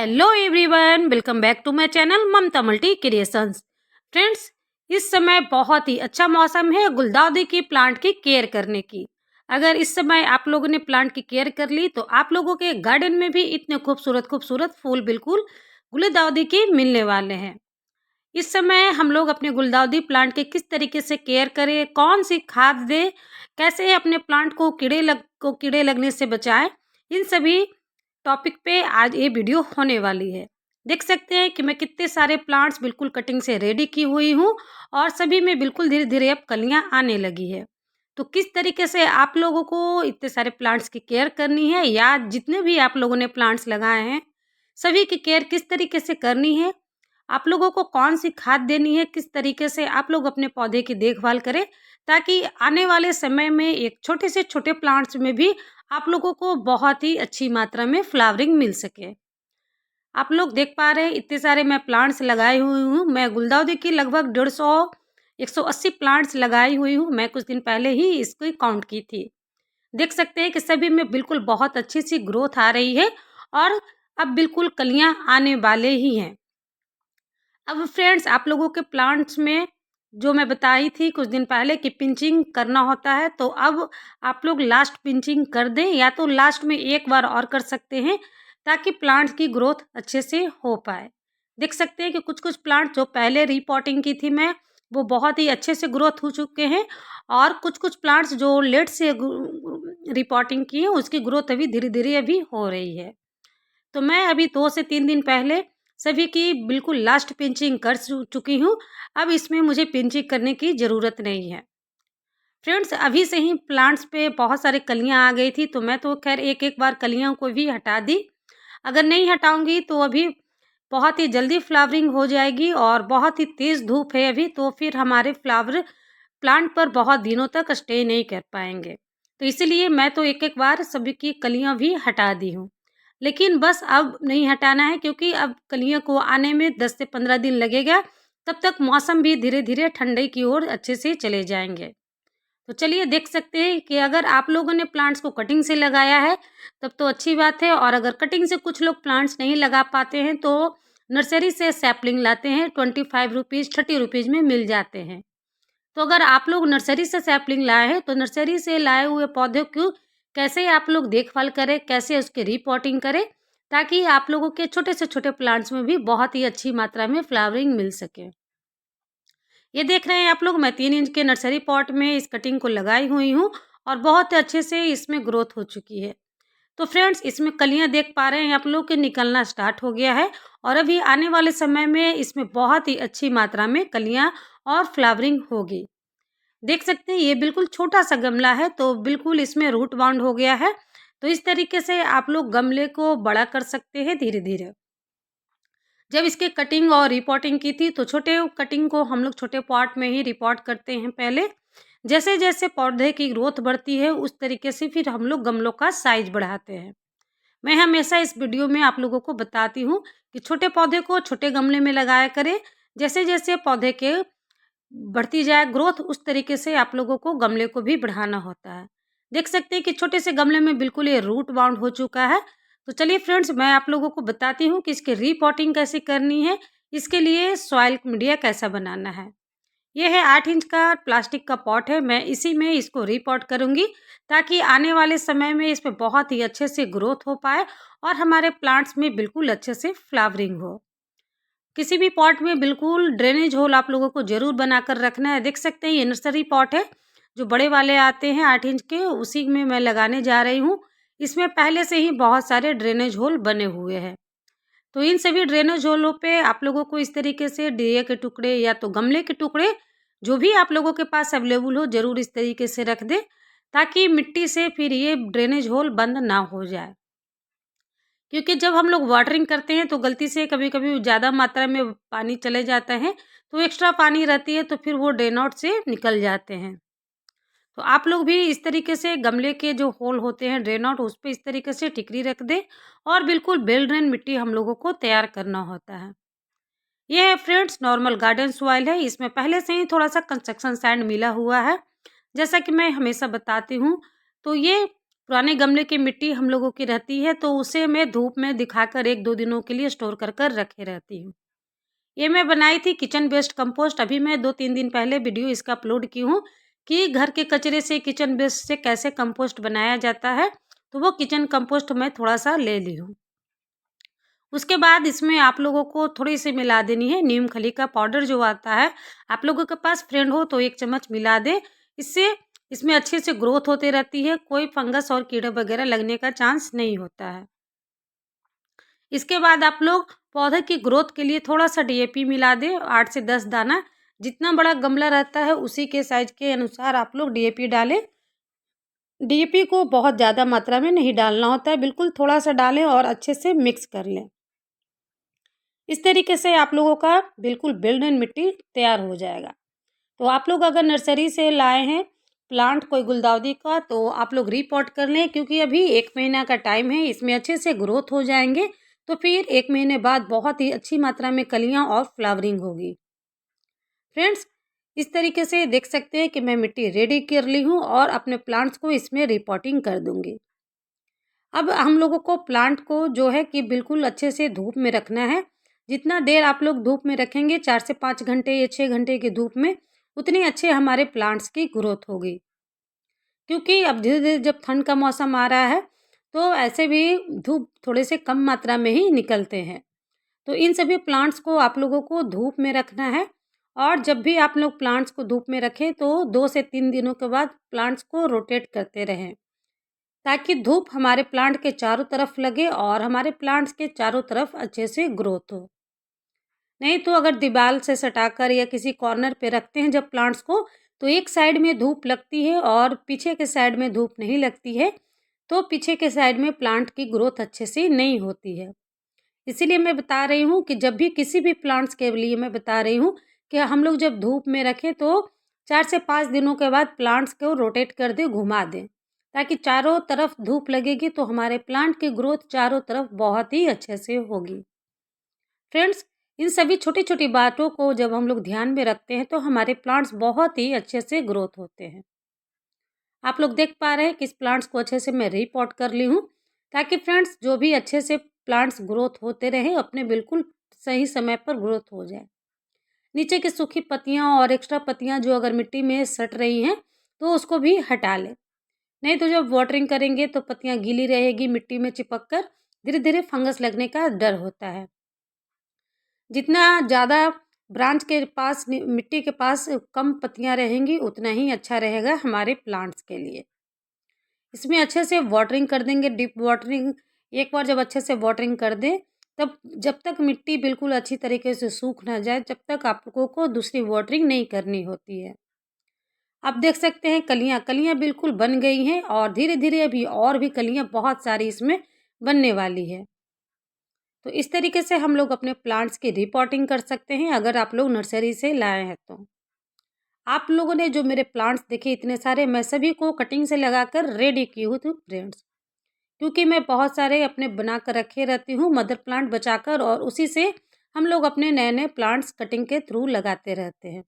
Hello everyone, welcome back to my channel Mamta multi creations. Friends, इस समय बहुत ही अच्छा मौसम है गुलदाउदी की प्लांट की केयर करने की। अगर इस समय आप लोगों ने प्लांट की केयर कर ली तो आप लोगों के गार्डन में भी इतने खूबसूरत खूबसूरत फूल बिल्कुल गुलदाउदी के मिलने वाले हैं। इस समय हम लोग अपने गुलदाउदी प्लांट के किस तरीके से केयर करें, कौन सी खाद दें, कैसे अपने प्लांट को कीड़े लगने से बचाएं, इन सभी टॉपिक पे आज ये वीडियो होने वाली है। देख सकते हैं कि मैं कितने सारे प्लांट्स बिल्कुल कटिंग से रेडी की हुई हूँ और सभी में बिल्कुल धीरे धीरे अब कलियां आने लगी है। तो किस तरीके से आप लोगों को इतने सारे प्लांट्स की केयर करनी है, या जितने भी आप लोगों ने प्लांट्स लगाए हैं सभी की केयर किस तरीके से करनी है, आप लोगों को कौन सी खाद देनी है, किस तरीके से आप लोग अपने पौधे की देखभाल करें, ताकि आने वाले समय में एक छोटे से छोटे प्लांट्स में भी आप लोगों को बहुत ही अच्छी मात्रा में फ्लावरिंग मिल सके। आप लोग देख पा रहे हैं इतने सारे मैं प्लांट्स लगाई हुई हूँ। मैं गुलदाउदी की लगभग 150 180 प्लांट्स लगाई हुई हूँ। मैं कुछ दिन पहले ही इसको काउंट की थी। देख सकते हैं कि सभी में बिल्कुल बहुत अच्छी सी ग्रोथ आ रही है और अब बिल्कुल कलियां आने वाले ही हैं। अब फ्रेंड्स, आप लोगों के प्लांट्स में जो मैं बताई थी कुछ दिन पहले कि पिंचिंग करना होता है, तो अब आप लोग लास्ट पिंचिंग कर दें, या तो लास्ट में एक बार और कर सकते हैं ताकि प्लांट्स की ग्रोथ अच्छे से हो पाए। देख सकते हैं कि कुछ कुछ प्लांट जो पहले रीपॉटिंग की थी मैं, वो बहुत ही अच्छे से ग्रोथ हो चुके हैं, और कुछ कुछ प्लांट्स जो लेट से रिपोर्टिंग की है उसकी ग्रोथ अभी धीरे धीरे अभी हो रही है। तो मैं अभी 2 से 3 दिन पहले सभी की बिल्कुल लास्ट पिंचिंग कर चुकी हूँ। अब इसमें मुझे पिंचिंग करने की ज़रूरत नहीं है। फ्रेंड्स, अभी से ही प्लांट्स पे बहुत सारी कलियाँ आ गई थी, तो मैं तो खैर एक-एक बार कलियों को भी हटा दी। अगर नहीं हटाऊँगी तो अभी बहुत ही जल्दी फ्लावरिंग हो जाएगी, और बहुत ही तेज़ धूप है अभी, तो फिर हमारे फ्लावर प्लांट पर बहुत दिनों तक स्टे नहीं कर पाएँगे। तो इसीलिए मैं तो एक-एक बार सभी की कलियाँ भी हटा दी हूँ। लेकिन बस अब नहीं हटाना है, क्योंकि अब कलियों को आने में 10 से 15 दिन लगेगा। तब तक मौसम भी धीरे-धीरे ठंडे की ओर अच्छे से चले जाएँगे। तो चलिए देख सकते हैं कि अगर आप लोगों ने प्लांट्स को कटिंग से लगाया है तब तो अच्छी बात है, और अगर कटिंग से कुछ लोग प्लांट्स नहीं लगा पाते हैं तो नर्सरी से सैपलिंग लाते हैं, 25 रुपीज़ 30 रुपीज़ में मिल जाते हैं। तो अगर आप लोग नर्सरी से सैपलिंग लाए हैं तो नर्सरी से लाए हुए पौधे को कैसे आप लोग देखभाल करें, कैसे उसकी रिपोर्टिंग करें, ताकि आप लोगों के छोटे से छोटे प्लांट्स में भी बहुत ही अच्छी मात्रा में फ्लावरिंग मिल सके। ये देख रहे हैं आप लोग, मैं 3 इंच के नर्सरी पॉट में इस कटिंग को लगाई हुई हूँ और बहुत अच्छे से इसमें ग्रोथ हो चुकी है। तो फ्रेंड्स, इसमें कलियाँ देख पा रहे हैं आप लोग कि निकलना स्टार्ट हो गया है, और अभी आने वाले समय में इसमें बहुत ही अच्छी मात्रा में कलियाँ और फ्लावरिंग होगी। देख सकते हैं ये बिल्कुल छोटा सा गमला है, तो बिल्कुल इसमें रूट बाउंड हो गया है। तो इस तरीके से आप लोग गमले को बड़ा कर सकते हैं धीरे धीरे। जब इसके कटिंग और रिपोर्टिंग की थी तो छोटे कटिंग को हम लोग छोटे पॉट में ही रिपोर्ट करते हैं पहले। जैसे जैसे पौधे की ग्रोथ बढ़ती है उस तरीके से फिर हम लोग गमलों का साइज बढ़ाते हैं। मैं हमेशा इस वीडियो में आप लोगों को बताती हूँ कि छोटे पौधे को छोटे गमले में लगाया करें। जैसे जैसे पौधे के बढ़ती जाए ग्रोथ उस तरीके से आप लोगों को गमले को भी बढ़ाना होता है। देख सकते हैं कि छोटे से गमले में बिल्कुल ये रूट बाउंड हो चुका है। तो चलिए फ्रेंड्स, मैं आप लोगों को बताती हूँ कि इसकी रीपॉटिंग कैसे करनी है, इसके लिए सॉइल मीडिया कैसा बनाना है। ये है 8 इंच का प्लास्टिक का पॉट है, मैं इसी में इसको रीपॉट करूँगी ताकि आने वाले समय में इसमें बहुत ही अच्छे से ग्रोथ हो पाए और हमारे प्लांट्स में बिल्कुल अच्छे से फ्लावरिंग हो। किसी भी पॉट में बिल्कुल ड्रेनेज होल आप लोगों को ज़रूर बनाकर रखना है। देख सकते हैं ये नर्सरी पॉट है, जो बड़े वाले आते हैं 8 इंच के, उसी में मैं लगाने जा रही हूँ। इसमें पहले से ही बहुत सारे ड्रेनेज होल बने हुए हैं। तो इन सभी ड्रेनेज होलों पे आप लोगों को इस तरीके से दिए के टुकड़े या तो गमले के टुकड़े, जो भी आप लोगों के पास अवेलेबल हो, ज़रूर इस तरीके से रख दें ताकि मिट्टी से फिर ये ड्रेनेज होल बंद ना हो जाए। क्योंकि जब हम लोग वाटरिंग करते हैं तो गलती से कभी-कभी ज़्यादा मात्रा में पानी चले जाता है, तो एक्स्ट्रा पानी रहती है तो फिर वो ड्रेन आउट से निकल जाते हैं। तो आप लोग भी इस तरीके से गमले के जो होल होते हैं ड्रेन आउट, उस पे इस तरीके से टिकरी रख दें, और बिल्कुल वेल ड्रेन मिट्टी हम लोगों को तैयार करना होता है। ये है फ्रेंड्स नॉर्मल गार्डन सॉइल है, इसमें पहले से ही थोड़ा-सा कंस्ट्रक्शन सैंड मिला हुआ है। जैसा कि मैं हमेशा बताती हूँ, तो ये पुराने गमले की मिट्टी हम लोगों की रहती है, तो उसे मैं धूप में दिखाकर 1-2 दिनों के लिए स्टोर कर कर रखे रहती हूँ। ये मैं बनाई थी किचन वेस्ट कंपोस्ट। अभी मैं 2-3 दिन पहले वीडियो इसका अपलोड की हूँ कि घर के कचरे से, किचन वेस्ट से कैसे कंपोस्ट बनाया जाता है, तो वो किचन कंपोस्ट मैं थोड़ा-सा ले ली हूँ। उसके बाद इसमें आप लोगों को थोड़ी-सी मिला देनी है नीम खली का पाउडर जो आता है, आप लोगों के पास फ्रेंड हो तो 1 चम्मच मिला दें। इससे इसमें अच्छे से ग्रोथ होती रहती है, कोई फंगस और कीड़े वगैरह लगने का चांस नहीं होता है। इसके बाद आप लोग पौधे की ग्रोथ के लिए थोड़ा-सा डीएपी मिला दें 8 से 10 दाना। जितना बड़ा गमला रहता है उसी के साइज़ के अनुसार आप लोग डीएपी डालें। डीएपी को बहुत ज़्यादा मात्रा में नहीं डालना होता है, बिल्कुल थोड़ा-सा डालें और अच्छे से मिक्स कर लें। इस तरीके से आप लोगों का बिल्कुल बिल्ड इन मिट्टी तैयार हो जाएगा। तो आप लोग अगर नर्सरी से लाए हैं प्लांट कोई गुलदाउदी का, तो आप लोग रीपॉट कर लें, क्योंकि अभी 1 महीना का टाइम है, इसमें अच्छे से ग्रोथ हो जाएँगे। तो फिर 1 महीने बाद बहुत ही अच्छी मात्रा में कलियाँ और फ्लावरिंग होगी। फ्रेंड्स, इस तरीके से देख सकते हैं कि मैं मिट्टी रेडी कर ली हूँ और अपने प्लांट्स को इसमें रिपोर्टिंग कर दूँगी। अब हम लोगों को प्लांट को जो है कि बिल्कुल अच्छे से धूप में रखना है। जितना देर आप लोग धूप में रखेंगे, 4 से 5 घंटे या 6 घंटे की धूप में, उतनी अच्छे हमारे प्लांट्स की ग्रोथ होगी। क्योंकि अब धीरे-धीरे जब ठंड का मौसम आ रहा है, तो ऐसे भी धूप थोड़े से कम मात्रा में ही निकलते हैं। तो इन सभी प्लांट्स को आप लोगों को धूप में रखना है, और जब भी आप लोग प्लांट्स को धूप में रखें, तो 2 से 3 दिनों के बाद प्लांट्स को रोटेट करते रहें, ताकि धूप हमारे प्लांट के चारों तरफ लगे और हमारे प्लांट्स के चारों तरफ अच्छे से ग्रोथ हो। नहीं तो अगर दीवार से सटाकर या किसी कॉर्नर पे रखते हैं जब प्लांट्स को, तो एक साइड में धूप लगती है और पीछे के साइड में धूप नहीं लगती है, तो पीछे के साइड में प्लांट की ग्रोथ अच्छे से नहीं होती है। इसीलिए मैं बता रही हूँ कि जब भी किसी भी प्लांट्स के लिए मैं बता रही हूँ कि हम लोग जब धूप में रखें, तो 4 से 5 दिनों के बाद प्लांट्स को रोटेट कर दें, घुमा दें, ताकि चारों तरफ धूप लगेगी तो हमारे प्लांट की ग्रोथ चारों तरफ बहुत ही अच्छे से होगी। फ्रेंड्स, इन सभी छोटी-छोटी बातों को जब हम लोग ध्यान में रखते हैं, तो हमारे प्लांट्स बहुत ही अच्छे से ग्रोथ होते हैं। आप लोग देख पा रहे हैं कि इस प्लांट्स को अच्छे से मैं रीपॉट कर ली हूँ, ताकि फ्रेंड्स जो भी अच्छे से प्लांट्स ग्रोथ होते रहें, अपने बिल्कुल सही समय पर ग्रोथ हो जाए। नीचे की सूखी पत्तियाँ और एक्स्ट्रा पत्तियाँ जो अगर मिट्टी में सट रही हैं, तो उसको भी हटा लें। नहीं तो जब वाटरिंग करेंगे तो पत्तियाँ गीली रहेगी, मिट्टी में चिपक कर धीरे-धीरे फंगस लगने का डर होता है। जितना ज़्यादा ब्रांच के पास मिट्टी के पास कम पत्तियाँ रहेंगी, उतना ही अच्छा रहेगा हमारे प्लांट्स के लिए। इसमें अच्छे से वाटरिंग कर देंगे, डीप वाटरिंग। एक बार जब अच्छे से वाटरिंग कर दें, तब जब तक मिट्टी बिल्कुल अच्छी तरीके से सूख ना जाए, जब तक आप लोगों को दूसरी वाटरिंग नहीं करनी होती है। आप देख सकते हैं कलियाँ कलियाँ बिल्कुल बन गई हैं और धीरे-धीरे अभी और भी कलियाँ बहुत सारी इसमें बनने वाली है। तो इस तरीके से हम लोग अपने प्लांट्स की रिपोर्टिंग कर सकते हैं, अगर आप लोग नर्सरी से लाए हैं तो। आप लोगों ने जो मेरे प्लांट्स देखे इतने सारे, मैं सभी को कटिंग से लगाकर रेडी की हूँ तो फ्रेंड्स, क्योंकि मैं बहुत सारे अपने बना कर रखे रहती हूँ मदर प्लांट बचाकर, और उसी से हम लोग अपने नए-नए प्लांट्स कटिंग के थ्रू लगाते रहते हैं।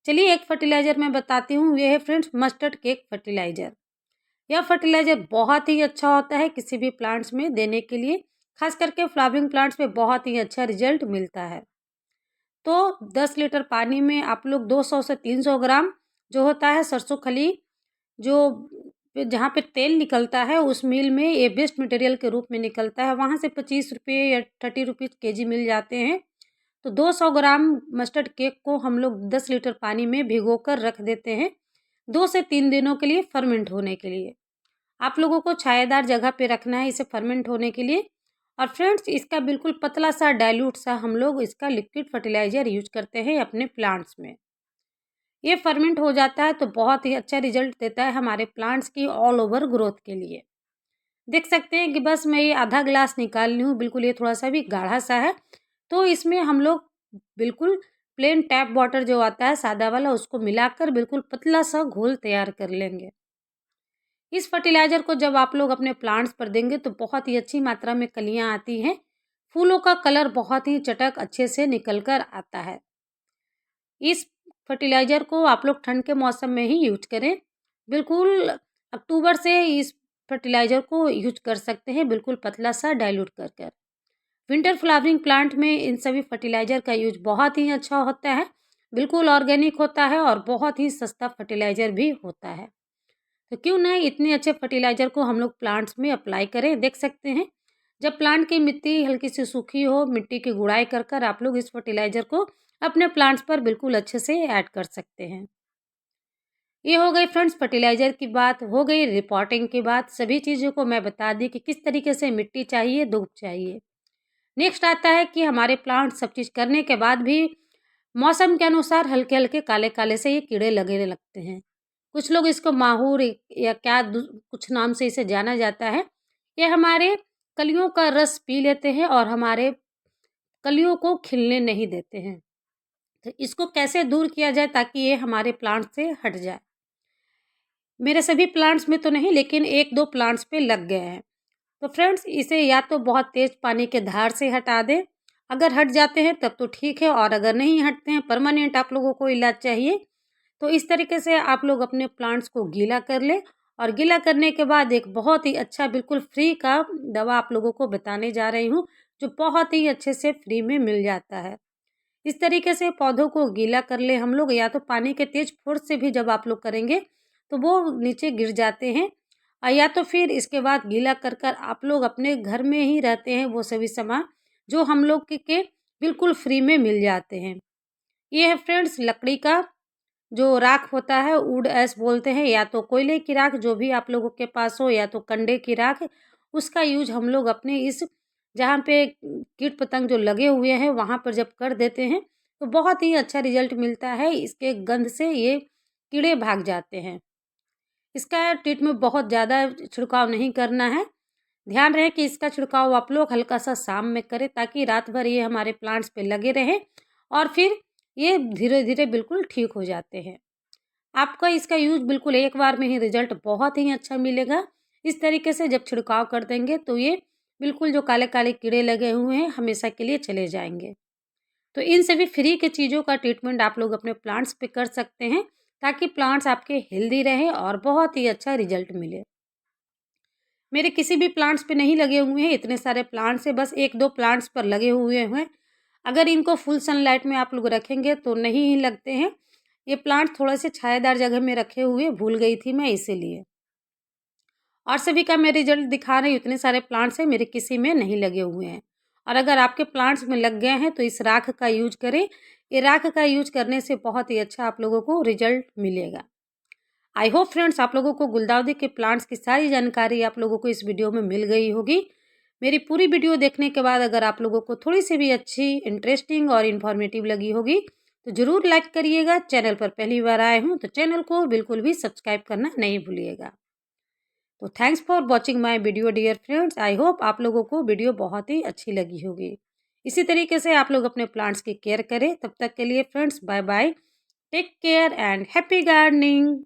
चलिए एक फर्टिलाइज़र मैं बताती हूँ, ये है फ्रेंड्स मस्टर्ड केक फर्टिलाइज़र। यह फर्टिलाइज़र बहुत ही अच्छा होता है किसी भी प्लांट्स में देने के लिए, खास करके फ्लावरिंग प्लांट्स में बहुत ही अच्छा रिजल्ट मिलता है। तो 10 लीटर पानी में आप लोग 200 से 300 ग्राम जो होता है सरसों खली, जो जहाँ पे तेल निकलता है उस मिल में ये वेस्ट मटेरियल के रूप में निकलता है, वहाँ से 25 रुपये या 30 रुपीज़ केजी मिल जाते हैं। तो 200 ग्राम मस्टर्ड केक को हम लोग 10 लीटर पानी में भिगोकर रख देते हैं 2 से 3 दिनों के लिए फर्मेंट होने के लिए। आप लोगों को छायादार जगह पे रखना है इसे फर्मेंट होने के लिए। और फ्रेंड्स, इसका बिल्कुल पतला सा डाइल्यूट सा हम लोग इसका लिक्विड फर्टिलाइज़र यूज़ करते हैं अपने प्लांट्स में। ये फर्मेंट हो जाता है तो बहुत ही अच्छा रिजल्ट देता है हमारे प्लांट्स की ऑल ओवर ग्रोथ के लिए। देख सकते हैं कि बस मैं ये आधा ग्लास निकाल ली हूँ, बिल्कुल ये थोड़ा-सा भी गाढ़ा सा है। तो इसमें हम लोग बिल्कुल प्लेन टैप वाटर जो आता है सादा वाला, उसको मिलाकर बिल्कुल पतला सा घोल तैयार कर लेंगे। इस फर्टिलाइज़र को जब आप लोग अपने प्लांट्स पर देंगे तो बहुत ही अच्छी मात्रा में कलियाँ आती हैं। फूलों का कलर बहुत ही चटक अच्छे से निकल कर आता है। इस फर्टिलाइज़र को आप लोग ठंड के मौसम में ही यूज़ करें। बिल्कुल अक्टूबर से इस फर्टिलाइज़र को यूज कर सकते हैं, बिल्कुल पतला सा डाइल्यूट कर कर। विंटर फ्लावरिंग प्लांट में इन सभी फर्टिलाइज़र का यूज बहुत ही अच्छा होता है, बिल्कुल ऑर्गेनिक होता है और बहुत ही सस्ता फर्टिलाइज़र भी होता है। तो क्यों ना इतने अच्छे फर्टिलाइज़र को हम लोग प्लांट्स में अप्लाई करें। देख सकते हैं, जब प्लांट की मिट्टी हल्की सी सूखी हो, मिट्टी की गुड़ाई कर कर आप लोग इस फर्टिलाइज़र को अपने प्लांट्स पर बिल्कुल अच्छे से ऐड कर सकते हैं। ये हो गई फ्रेंड्स फर्टिलाइज़र की बात, हो गई रिपोर्टिंग की बात। सभी चीज़ों को मैं बता दी कि किस तरीके से मिट्टी चाहिए, धूप चाहिए। नेक्स्ट आता है कि हमारे प्लांट सब चीज़ करने के बाद भी मौसम के अनुसार हल्के-हल्के काले-काले से ये कीड़े लगने लगते हैं। कुछ लोग इसको माहूर या क्या कुछ नाम से इसे जाना जाता है। ये हमारे कलियों का रस पी लेते हैं और हमारे कलियों को खिलने नहीं देते हैं। तो इसको कैसे दूर किया जाए ताकि ये हमारे प्लांट से हट जाए? मेरे सभी प्लांट्स में तो नहीं, लेकिन 1-2 प्लांट्स पे लग गए हैं। तो फ्रेंड्स इसे या तो बहुत तेज़ पानी के धार से हटा दें, अगर हट जाते हैं तब तो ठीक है, और अगर नहीं हटते हैं, परमानेंट आप लोगों को इलाज चाहिए, तो इस तरीके से आप लोग अपने प्लांट्स को गीला कर लें। और गीला करने के बाद एक बहुत ही अच्छा बिल्कुल फ्री का दवा आप लोगों को बताने जा रही हूँ, जो बहुत ही अच्छे से फ्री में मिल जाता है। इस तरीके से पौधों को गीला कर ले हम लोग, या तो पानी के तेज फोर्स से भी जब आप लोग करेंगे तो वो नीचे गिर जाते हैं, और या तो फिर इसके बाद गीला कर कर आप लोग अपने घर में ही रहते हैं वो सभी सामान जो हम लोग के बिल्कुल फ्री में मिल जाते हैं। ये है फ्रेंड्स लकड़ी का जो राख होता है, वुड ऐश बोलते हैं, या तो कोयले की राख जो भी आप लोगों के पास हो, या तो कंडे की राख, उसका यूज हम लोग अपने इस जहाँ पे कीट पतंग जो लगे हुए हैं वहाँ पर जब कर देते हैं तो बहुत ही अच्छा रिजल्ट मिलता है। इसके गंध से ये कीड़े भाग जाते हैं। इसका ट्रीटमेंट बहुत ज़्यादा छिड़काव नहीं करना है। ध्यान रहे कि इसका छिड़काव आप लोग हल्का सा शाम में करें ताकि रात भर ये हमारे प्लांट्स पे लगे रहें, और फिर ये धीरे धीरे बिल्कुल ठीक हो जाते हैं। आपका इसका यूज़ बिल्कुल एक बार में ही रिजल्ट बहुत ही अच्छा मिलेगा। इस तरीके से जब छिड़काव कर देंगे तो ये बिल्कुल जो काले-काले कीड़े लगे हुए हैं हमेशा के लिए चले जाएँगे। तो इन सभी फ्री के चीज़ों का ट्रीटमेंट आप लोग अपने प्लांट्स पे कर सकते हैं ताकि प्लांट्स आपके हेल्दी रहें और बहुत ही अच्छा रिजल्ट मिले। मेरे किसी भी प्लांट्स पे नहीं लगे हुए हैं, इतने सारे प्लांट्स हैं, बस 1-2 प्लांट्स पर लगे हुए हैं। अगर इनको फुल सनलाइट में आप लोग रखेंगे तो नहीं ही लगते हैं। ये प्लांट थोड़े से छायादार जगह में रखे हुए भूल गई थी मैं इसीलिए। और सभी का मैं रिजल्ट दिखा रही हूँ, इतने सारे प्लांट्स हैं, मेरे किसी में नहीं लगे हुए हैं। और अगर आपके प्लांट्स में लग गए हैं तो इस राख का यूज़ करें। ये राख का यूज़ करने से बहुत ही अच्छा आप लोगों को रिजल्ट मिलेगा। आई होप फ्रेंड्स आप लोगों को गुलदाउदी के प्लांट्स की सारी जानकारी आप लोगों को इस वीडियो में मिल गई होगी। मेरी पूरी वीडियो देखने के बाद अगर आप लोगों को थोड़ी सी भी अच्छी, इंटरेस्टिंग और इन्फॉर्मेटिव लगी होगी तो ज़रूर लाइक करिएगा। चैनल पर पहली बार आए हूँ तो चैनल को बिल्कुल भी सब्सक्राइब करना नहीं भूलिएगा। तो thanks for watching my video dear friends. I hope आप लोगों को वीडियो बहुत ही अच्छी लगी होगी। इसी तरीके से आप लोग अपने प्लांट्स की केयर करें। तब तक के लिए friends bye bye, take care and happy gardening.